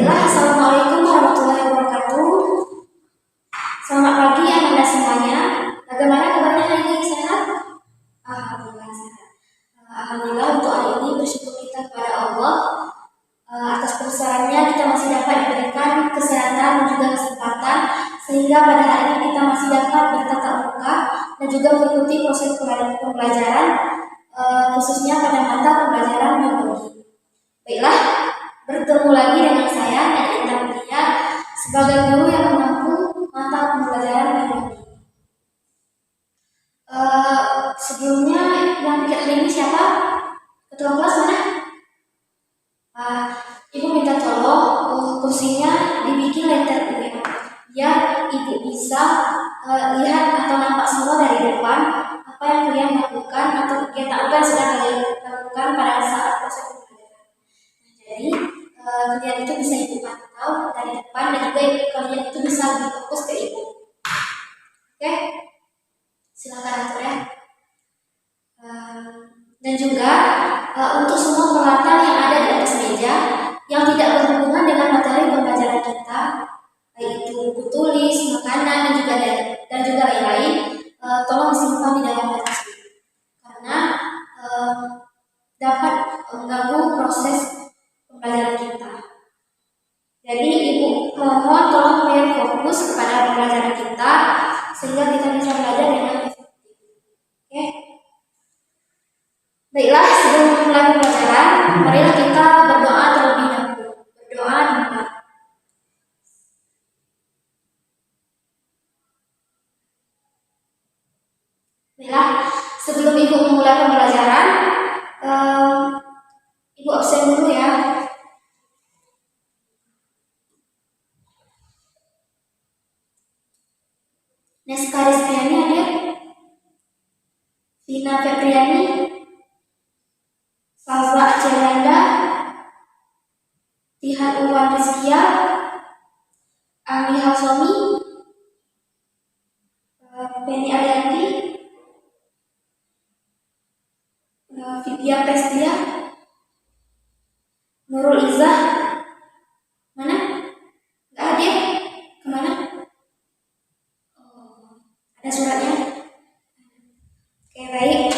Baiklah, Assalamualaikum warahmatullahi wabarakatuh. Selamat pagi Anda semuanya. Bagaimana kabarnya hari ini, sehat? Alhamdulillah sehat. Alhamdulillah untuk hari ini bersyukur kita kepada Allah atas kebesarannya kita masih dapat diberikan kesehatan dan juga kesempatan sehingga pada hari ini kita masih dapat bertatap muka dan juga mengikuti proses pembelajaran khususnya pada mata pembelajaran biologi. Baiklah, bertemu lagi dengan saya Nadia Mulia sebagai guru yang mengampu mata pembelajaran biologi. Sebelumnya yang bikin hari ini siapa? Ketua kelas mana? Ibu minta tolong kursinya dibikin letter U ya, biar ibu bisa lihat atau nampak semua dari depan apa yang kalian lakukan atau kegiatan apa yang sedang kalian lakukan pada saat proses pembelajaran. Jadi kalian itu bisa ibu pantau dari depan dan juga kalian itu bisa lebih fokus ke ibu. Oke, silakan atur ya. Dan juga untuk semua peralatan yang ada di atas meja yang tidak berhubungan dengan materi pembelajaran kita, baik itu buku tulis, makanan dan juga lain-lain, tolong disimpan di dalam tasnya karena dapat mengganggu proses pembelajaran kita. Jadi ibu mohon tolong kalian fokus kepada pembelajaran kita sehingga kita bisa belajar dengan efektif. Oke. Baiklah, sebelum memulai pembelajaran, marilah kita berdoa terlebih dahulu. Berdoa dimulai. Baiklah, sebelum ibu memulai pembelajaran, ibu absen dulu ya. Neska Rizkyani hadir. Vina Febriani, Salva Celanda, Tihan Uwan Rizkia, Ami Hasomi, Penny Arianti, Vidya Prestia, Nurul Izzah, mana? Gak hadir? Kemana? Ada suratnya? Oke, baik.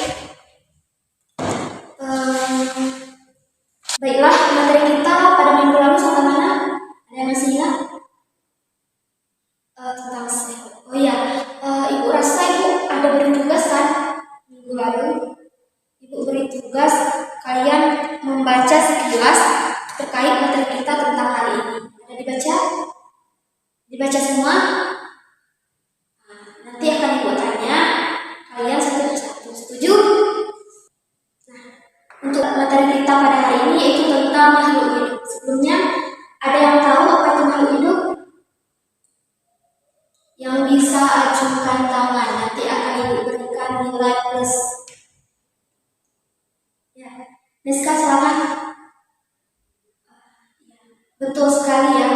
Baiklah, materi kita pada minggu lalu sampai mana? Ada yang masih ingat? Tentang sehat. Oh iya, ibu rasa ibu ada beri tugas kan? Minggu lalu ibu beri tugas kalian membaca sekilas terkait materi kita tentang hari ini. Ada dibaca? Dibaca semua? Nanti akan ibu tanya kalian satu persatu. Setuju? Nah, untuk materi kita pada hari ini yaitu tentang makhluk hidup. Sebelumnya, ada yang tahu apa itu makhluk hidup? Yang bisa acungkan tangan, nanti akan ibu berikan nilai plus. Ya, Neska silakan. Betul sekali ya.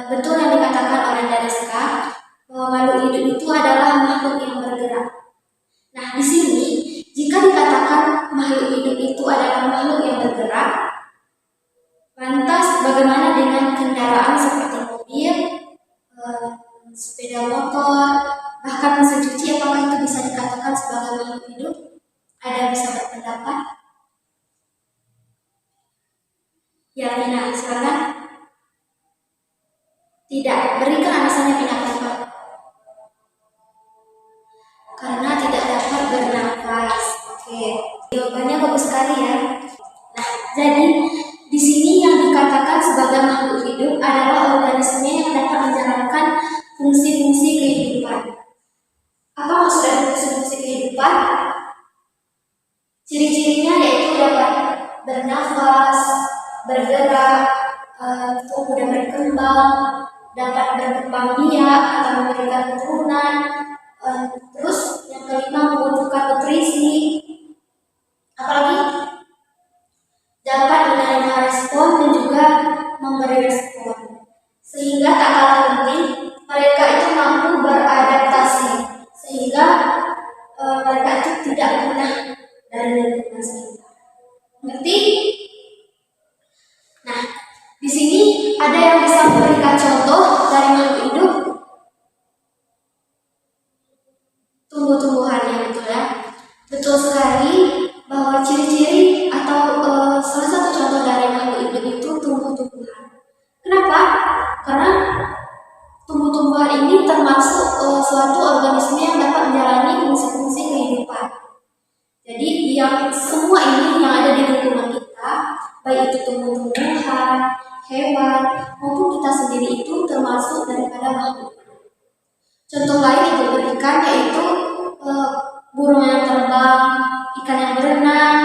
Betul yang dikatakan oleh Neska bahwa makhluk hidup itu adalah makhluk yang bergerak. Nah, di sini jika dikatakan makhluk hidup itu adalah makhluk yang bergerak, lantas bagaimana dengan kendaraan seperti mobil, sepeda motor, bahkan mesin cuci, apakah itu bisa dikatakan sebagai makhluk hidup? Ada yang bisa berpendapat? Ya, Vina, silakan. Tidak, berikan alasannya Vina, kenapa? Karena tidak dapat bernafas. Oke, jawabannya bagus sekali ya. Nah, jadi di sini yang dikatakan sebagai makhluk hidup adalah organisme yang dapat menjalankan fungsi-fungsi kehidupan. Apa maksud dari fungsi-fungsi kehidupan? Ciri-cirinya yaitu dapat bernafas, bergerak, kemudian berkembang, dapat berkembang biak atau memberikan keturunan. Terus yang kelima membutuhkan nutrisi, apalagi dapat menerima respon dan juga memberi respon, sehingga tak kalah penting mereka itu mampu beradaptasi sehingga mereka itu tidak punah dari lingkungan sekitar. Ngerti? Nah, di sini ada tumbuhan ini termasuk suatu organisme yang dapat menjalani fungsi-fungsi kehidupan. Jadi yang semua ini yang ada di lingkungan kita, baik itu tumbuh-tumbuhan, hewan, maupun kita sendiri itu termasuk daripada makhluk. Contoh lain yang diberikan yaitu burung yang terbang, ikan yang berenang,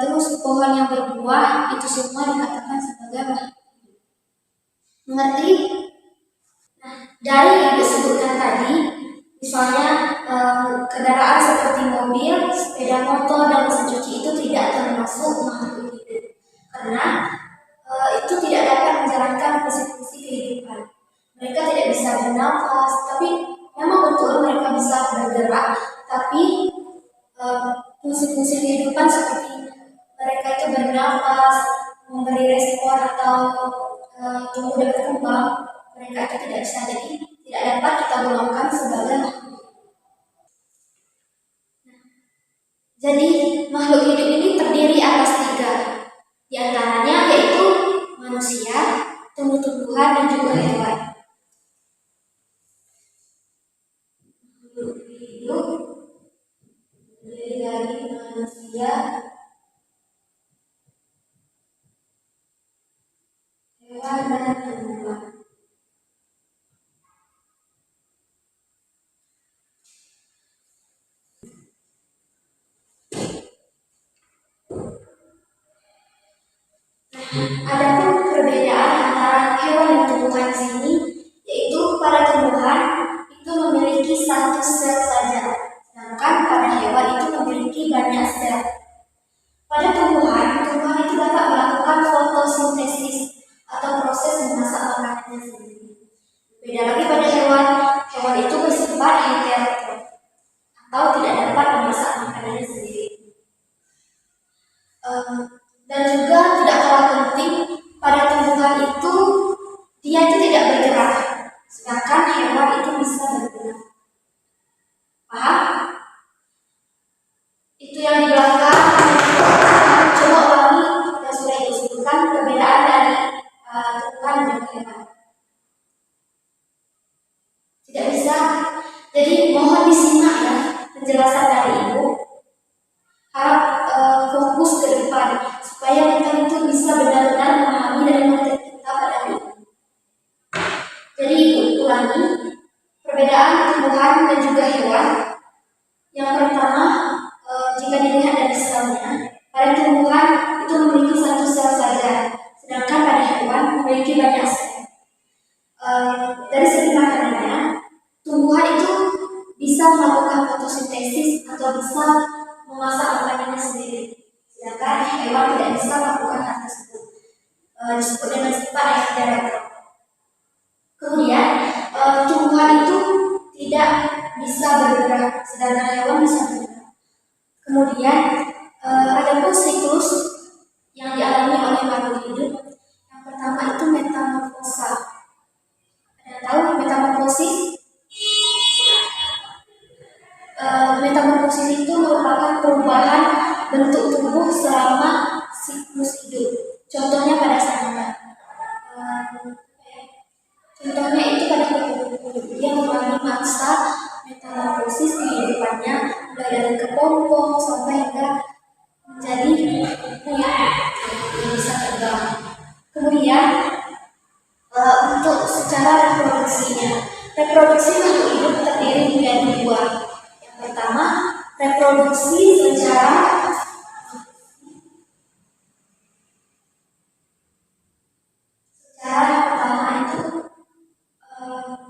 terus pohon yang berbuah, itu semua dikatakan sebagai makhluk. Mengerti? Nah, dari yang disebutkan tadi, misalnya kendaraan seperti mobil, sepeda motor, dan mesin cuci itu tidak termasuk makhluk hidup karena itu tidak dapat menjalankan fungsi-fungsi kehidupan. Mereka tidak bisa bernafas, tapi memang betul mereka bisa bergerak, tapi fungsi-fungsi kehidupan seperti mereka itu bernafas, memberi respon atau tumbuh dan berkembang, mereka itu tidak bisa, jadi tidak dapat kita golongkan sebagai makhluk. Jadi makhluk hidup ini terdiri atas 3, di antaranya yaitu manusia, tumbuh-tumbuhan, dan juga hewan. Makhluk hidup terdiri dari manusia, hewan, dan tumbuhan. Adapun perbedaan antara hewan dan tumbuhan di sini, yaitu pada tumbuhan itu memiliki 1 sel saja, sedangkan pada hewan itu memiliki banyak sel. Pada tumbuhan itu dapat melakukan fotosintesis atau proses memasak makanannya sendiri. Beda lagi pada hewan itu bersifat heterotrof atau tidak dapat memasak makanannya sendiri. Dan juga tidak kalah penting, pada tumbuhan itu dia itu tidak bergerak, sedangkan hewan itu bisa bergerak. Paham? Itu yang di belakang. Coba ulangi yang sudah disebutkan perbedaan dari tumbuhan dan hewan. Tidak bisa. Jadi mohon disimak ya penjelasan dari Ibu. Harap fokus ke depan supaya kita itu bisa benar-benar memahami dari materi kita pada hari ini. Jadi ulangi perbedaan tumbuhan dan juga hewan. Yang pertama, jika dilihat dari selnya, pada tumbuhan itu memiliki 1 sel saja, sedangkan pada hewan memiliki banyak sel. Dari segi makanannya, tumbuhan itu bisa melakukan fotosintesis atau bisa memasak makanannya sendiri, sedangkan hewan tidak bisa melakukan hal tersebut. Disebut dengan sifat heterotrof. Kemudian tumbuhan itu tidak bisa bergerak, sedangkan hewan bisa bergerak. Kemudian ada pun siklus yang dialami oleh makhluk hidup. Yang pertama itu metamorfosa. Ada tahu metamorfosis? Metamorfosis itu merupakan perubahan bentuk tubuh selama siklus hidup. Contohnya pada serangga. Contohnya itu pada kupu-kupu, dia mengalami masa metamorfosis kehidupannya mulai dari kepompong sampai hingga menjadi kupu yang bisa terbang. Kemudian untuk secara reproduksi makhluk hidup terdiri menjadi 2. Yang pertama, reproduksi secara pertama itu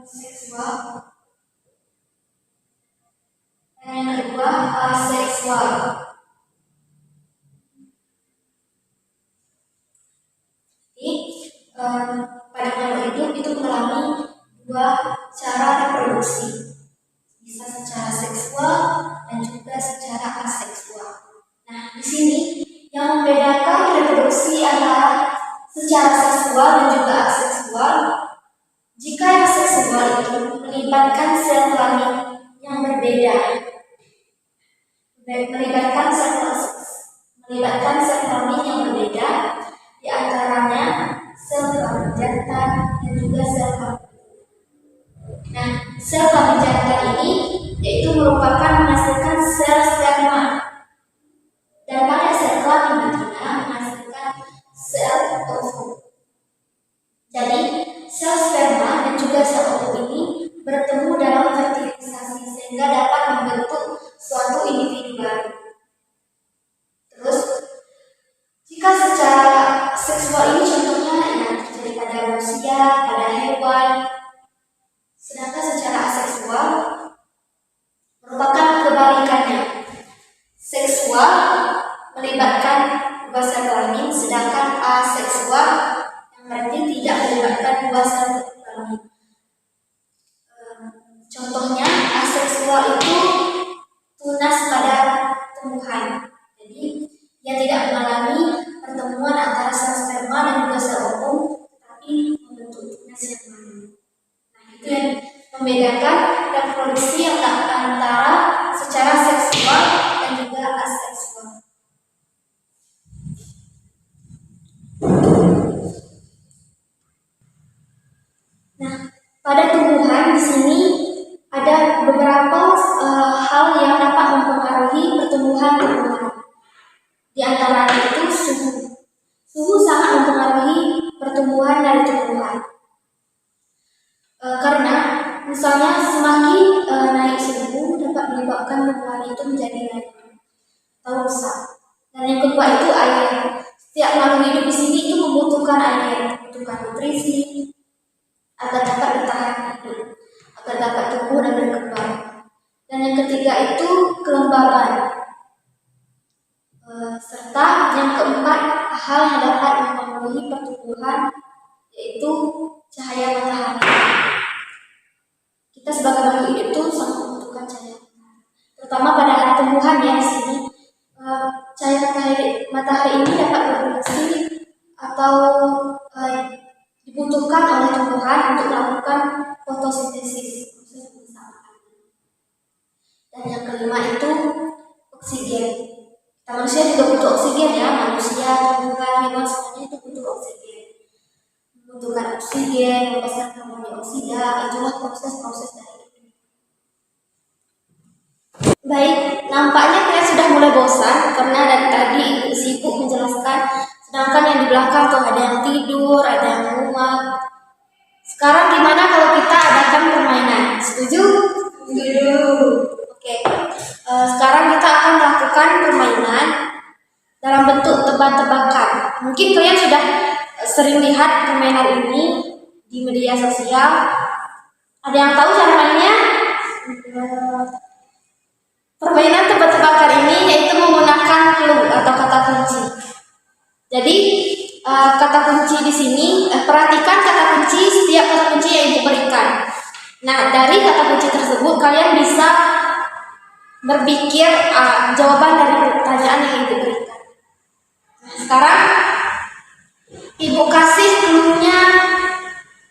seksual, dan yang kedua aseksual. Jadi pada makhluk hidup itu mengalami 2 cara reproduksi, bisa secara seksual dan juga secara aseksual. Nah, di sini yang membedakan reproduksi antara secara seksual dan juga aseksual, jika yang seksual itu melibatkan sel kelamin yang berbeda, melibatkan sel kelamin yang berbeda, di antaranya sel kelamin jantan dan juga sel kelamin. sel kelamin jantan ini yaitu merupakan menghasilkan sel sperma, dan pada sel kelamin betina menghasilkan sel ovum. Jadi sel sperma dan juga sel ovum ini bertemu dalam fertilisasi sehingga dapat membentuk suatu individu baru. Terus jika secara seksual ini contohnya yang terjadi pada manusia, pada hewan, sedangkan secara aseksual merupakan kebalikannya. Seksual melibatkan dua sel kelamin, sedangkan aseksual yang berarti tidak melibatkan dua sel kelamin. Contohnya aseksual itu tunas pada tumbuhan. Jadi ia tidak mengalami pertemuan antara sel sperma dan juga sel ovum, tetapi membentuk tunas yang baru. Nah, itu yang membedakan reproduksi antara secara seksual dan juga aseksual. Nah, pada tumbuhan di sini ada beberapa hal yang dapat mempengaruhi pertumbuhan tumbuhan. Di antaranya itu suhu. Suhu sangat mempengaruhi pertumbuhan dari tumbuhan. Karena misalnya semakin naik suhu dapat menyebabkan tumbuhan itu menjadi naik atau rusak. Dan yang kedua itu air. Setiap makhluk hidup di sini itu membutuhkan air, membutuhkan nutrisi agar dapat bertahan hidup, agar dapat tumbuh dan berkembang. Dan yang ketiga itu kelembaban. Serta yang keempat hal yang dapat mempengaruhi pertumbuhan yaitu cahaya matahari. Kita sebagai makhluk hidup itu sangat membutuhkan cahaya matahari, terutama pada tumbuhan ya di sini. Cahaya matahari ini dapat berfungsi atau dibutuhkan oleh tumbuhan untuk melakukan fotosintesis, proses pengusahaan. Dan yang kelima itu oksigen. Kita manusia juga butuh oksigen ya, manusia, tumbuhan, hewan semuanya itu butuh oksigen. Membutuhkan oksigen, melepaskan karbon dioksida, itulah proses-proses dari itu. Baik, nampaknya kalian sudah mulai bosan karena dari tadi ibu sibuk menjelaskan, sedangkan yang di belakang tuh ada yang tidur, ada yang nguap. Sekarang gimana kalau kita adakan permainan? Setuju? Setuju. Oke. Sekarang kita akan melakukan permainan dalam bentuk tebak-tebakan. Mungkin kalian sudah sering lihat permainan ini di media sosial. Ada yang tahu cara mainnya? Permainan tebak-tebakan ini yaitu menggunakan clue atau kata kunci. Jadi kata kunci di sini, perhatikan kata kunci, setiap kata kunci yang ibu berikan. Nah, dari kata kunci tersebut kalian bisa berpikir jawaban dari pertanyaan yang ibu berikan. Nah, sekarang ibu kasih clue-nya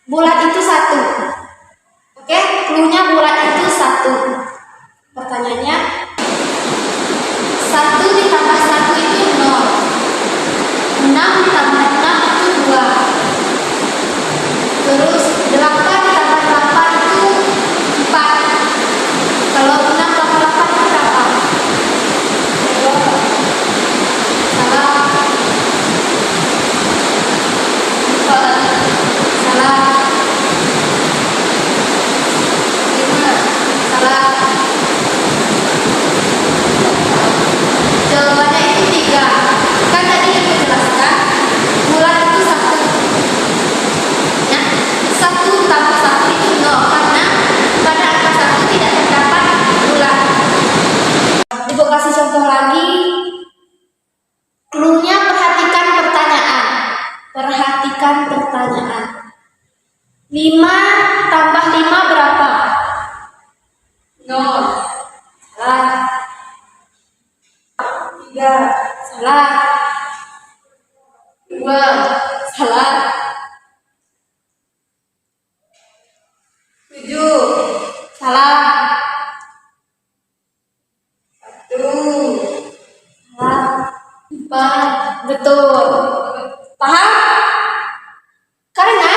bulat itu 1. Oke, clue-nya bulat itu 1. Pertanyaannya 1 ditambah 1 itu 0. 6 ditambah 6 itu 2. Terus 8 ditambah 8 itu 4. Kalau 6 tambah 8 itu berapa? Salah. Salah. 5. Salah. Jawabannya itu 3. Kan tadi ibu jelaskan bulat itu 1. Nah, 1 tambah 1 itu 0 karena pada angka 1 tidak terdapat bulat. Ibu kasih contoh lagi. Clue-nya perhatikan pertanyaan. Perhatikan pertanyaan. 5 tambah 5 berapa? 0. Salah. 3. Salah. 2. Salah. 7. Salah. 1. Salah. 4. Betul. Paham? Karena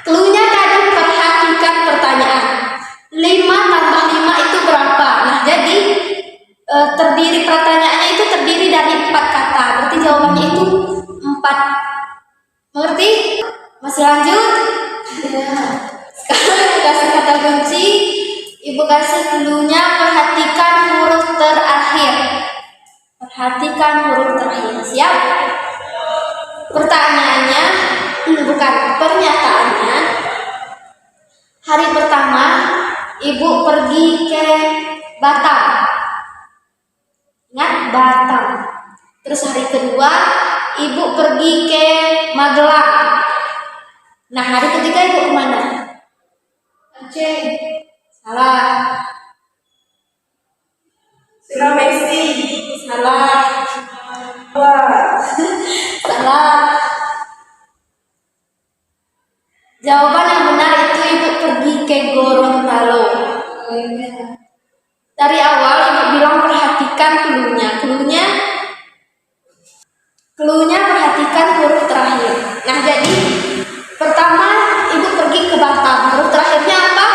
clue-nya tadi perhatikan pertanyaan. Hari pertama ibu pergi ke Batam. Ingat, Batam. Terus hari kedua ibu pergi ke Magelang. Nah, hari ketiga ibu kemana? Aceh. Salah. Sulawesi. Salah. Wah. Salah. Jawaban yang benar itu ibu pergi ke Gorontalo. Dari awal ibu bilang perhatikan cluenya perhatikan huruf terakhir. Nah, jadi pertama ibu pergi ke Batam, huruf terakhirnya apa?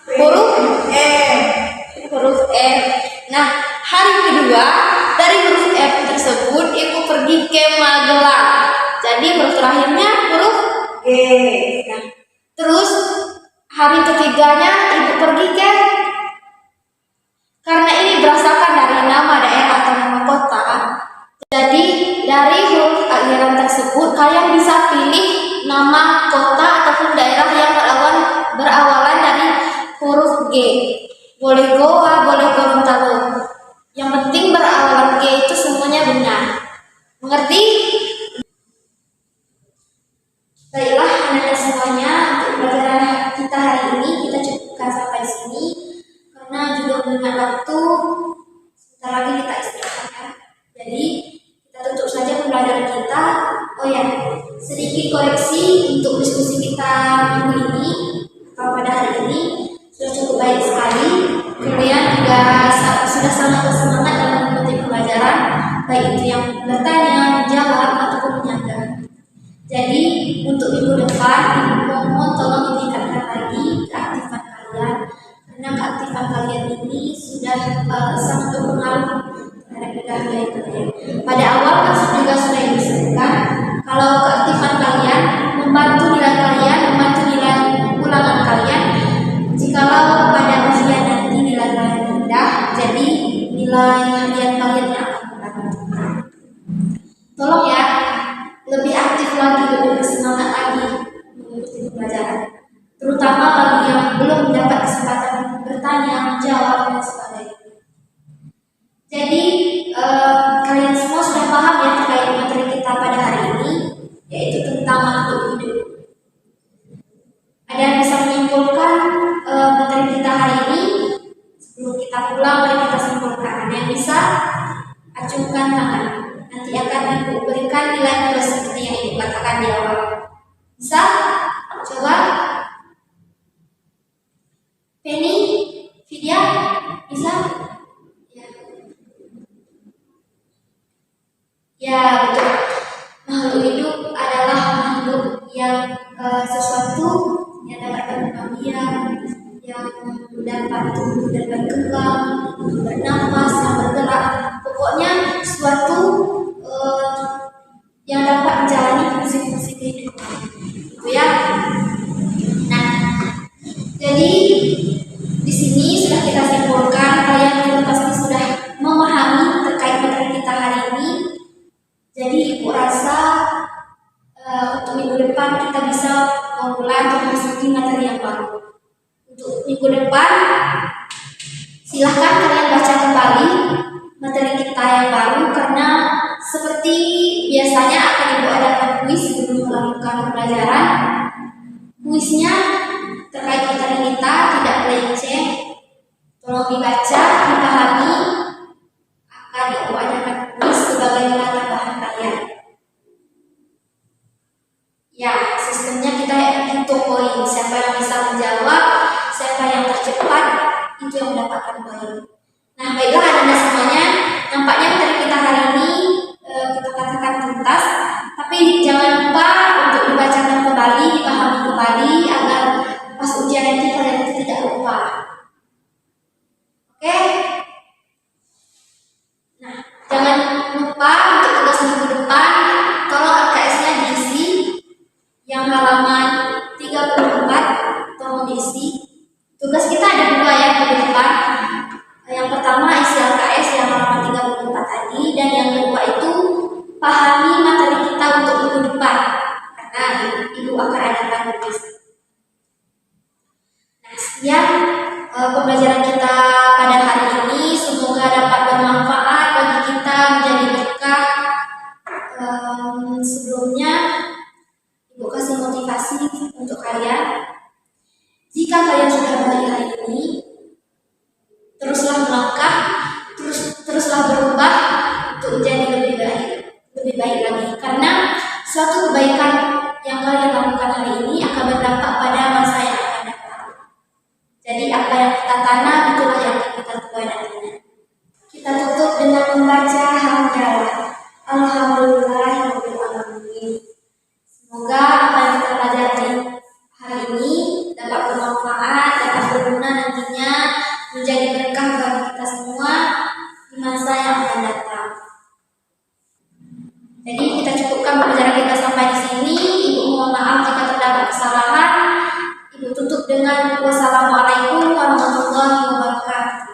Huruf M. Huruf M. Nah, hari kedua dari huruf M tersebut ibu pergi ke Magelang. Jadi huruf terakhirnya huruf G. Nah, terus hari ketiganya ibu pergi ke, karena ini berdasarkan dari nama daerah atau nama kota, jadi dari huruf akhiran tersebut kalian bisa pilih nama kota ataupun daerah yang berawalan dari huruf G. Boleh Goa, boleh Gorontalo. Yang penting berawalan G itu semuanya benar. Mengerti? Baiklah anak-anak semuanya, untuk pelajaran kita hari ini kita cukupkan sampai sini karena juga mengingat waktu, sebentar lagi kita istirahat ya. Jadi kita tutup saja pembelajaran kita. Oh ya, sedikit koreksi untuk diskusi kita minggu ini atau pada hari ini sudah cukup baik sekali. Kalian juga sudah sangat bersemangat dalam mengikuti pembelajaran, baik itu yang bertanya, menjawab ataupun menyangga. Jadi untuk minggu depan mohon tolong ditingkatkan lagi keaktifan kalian, karena keaktifan kalian ini sudah sangat berpengaruh terhadap nilai kalian. Pada awal kan juga sudah disebutkan kalau keaktifan kalian membantu nilai kalian, membantu nilai ulangan kalian. Jikalau pada ujian nanti nilai kalian rendah, jadi nilai harian kalian yang akan membantu. Tolong ya, lebih aktif lagi, lebih bersemangat lagi mengikuti pembelajaran, terutama bagi yang belum mendapat kesempatan bertanya, menjawab, dan sebagainya. Jadi kalian semua sudah paham ya terkait materi kita pada hari ini, yaitu tentang makhluk hidup. Ada yang bisa menyimpulkan materi kita hari ini? Sebelum kita pulang, mari kita simpulkan. Ada yang bisa? Acungkan tangan. Nanti akan ibu berikan nilai plus seperti yang ibu katakan di awal. Bisa? Coba. Penny, Vidya, bisa? Ya. Ya, betul. Makhluk hidup adalah makhluk yang sesuatu yang dapat berkembang biak, yang dapat tumbuh dan berkembang, bernapas, yang bergerak. Pokoknya suatu yang dapat menjalani fungsi-fungsi kehidupan, gitu ya. Nah, jadi di sini sudah kita simpulkan, kalian juga pasti sudah memahami terkait materi kita hari ini. Jadi ibu rasa untuk minggu depan kita bisa memulai untuk memasuki materi yang baru. Untuk minggu depan silahkan kalian baca kembali materi kita yang baru, karena seperti biasanya akan ibu adakan kuis sebelum melakukan pembelajaran. Kuisnya terkait materi kita tidak melenceng, tolong dibaca, dipahami, akan ibu adakan kuis sebagai nilai tambahan kalian. Ya, sistemnya kita hitung poin, siapa yang bisa menjawab, siapa yang tercepat, itu yang mendapatkan poin. Nah, baiklah anak-anak semuanya, nampaknya materi kita hari ini kita katakan tuntas, tapi jangan lupa untuk dibacakan kembali, dipahami kembali agar pas ujian nanti kalian itu tidak lupa. Oke? Nah, jangan lupa untuk tugas minggu depan, tolong LKS-nya diisi, yang halaman 34 tolong diisi. Tugas kita ada dua ya minggu depan. Yang pertama isi LKS yang halaman 34 tadi, dan yang kedua itu pahami materi kita untuk minggu depan, karena ibu akan adakan kuis. Sekian pembelajaran kita pada hari ini. Semoga dapat bermanfaat bagi kita, menjadi berkah. Sebelumnya, Ibu kasih motivasi untuk kalian. Jika kalian sudah baik hari ini, teruslah melangkah, teruslah berubah untuk menjadi lebih baik lagi. Karena suatu kebaikan yang kalian lakukan hari ini akan berdampak pada masa yang akan datang. Jadi apa yang kita tanam itulah yang akan kita tuai nantinya. Kita tutup dengan membaca hamdalah. Alhamdulillahirabbil alamin. Semoga apa yang kita pelajari hari ini dapat bermanfaat, dapat berguna nantinya, menjadi berkah bagi kita semua di masa yang akan datang. Jadi kita cukupkan pembelajaran kita sampai di sini. Ibu mohon maaf jika terdapat kesalahan. Ibu tutup dengan wassalamualaikum warahmatullahi wabarakatuh.